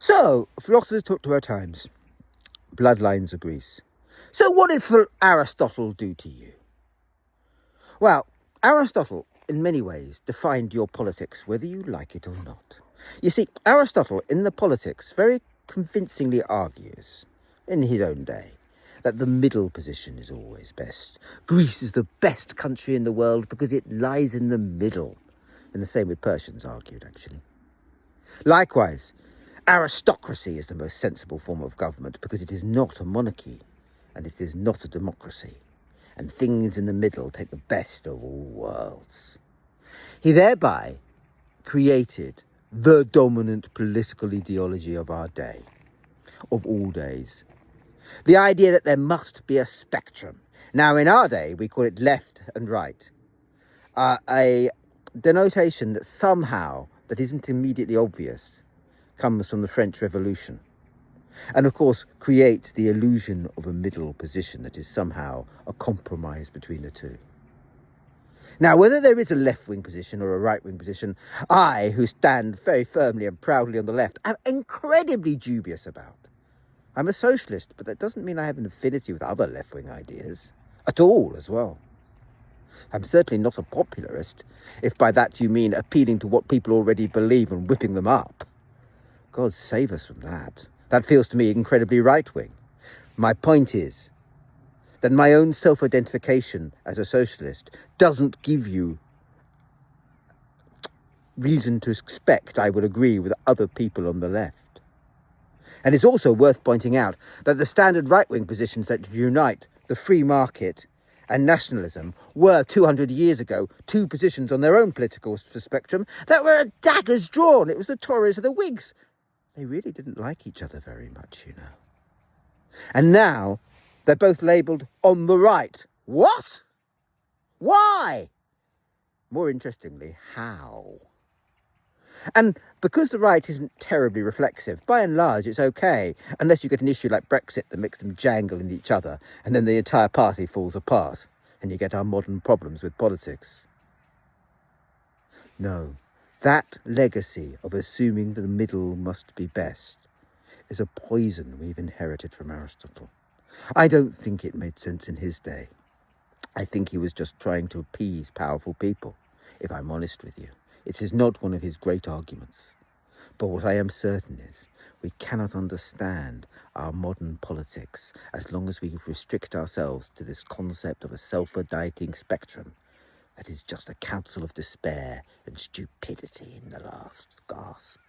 So, philosophers took to our times. Bloodlines of Greece. So what did Aristotle do to you? Well, Aristotle, in many ways, defined your politics, whether you like it or not. You see, Aristotle, in the Politics, very convincingly argues, in his own day, that the middle position is always best. Greece is the best country in the world because it lies in the middle. And the same with Persians argued, actually. Likewise, aristocracy is the most sensible form of government because it is not a monarchy and it is not a democracy. And things in the middle take the best of all worlds. He thereby created the dominant political ideology of our day, of all days. The idea that there must be a spectrum. Now, in our day, we call it left and right. A denotation that somehow, that isn't immediately obvious, comes from the French Revolution. And of course, creates the illusion of a middle position that is somehow a compromise between the two. Now, whether there is a left-wing position or a right-wing position, I, who stand very firmly and proudly on the left, am incredibly dubious about. I'm a socialist, but that doesn't mean I have an affinity with other left-wing ideas. At all, as well. I'm certainly not a popularist, if by that you mean appealing to what people already believe and whipping them up. God save us from that. That feels to me incredibly right-wing. My point is that my own self-identification as a socialist doesn't give you reason to expect I would agree with other people on the left. And it's also worth pointing out that the standard right-wing positions that unite the free market and nationalism were 200 years ago two positions on their own political spectrum that were at daggers drawn. It was the Tories and the Whigs. They really didn't like each other very much, you know. And now they're both labelled on the right. What? Why? More interestingly, how? And because the right isn't terribly reflexive, by and large it's okay, unless you get an issue like Brexit that makes them jangle in each other, and then the entire party falls apart, and you get our modern problems with politics. No, that legacy of assuming the middle must be best is a poison we've inherited from Aristotle. I don't think it made sense in his day. I think he was just trying to appease powerful people, if I'm honest with you. It is not one of his great arguments. But what I am certain is we cannot understand our modern politics as long as we restrict ourselves to this concept of a self-dieting spectrum that is just a counsel of despair and stupidity in the last gasp.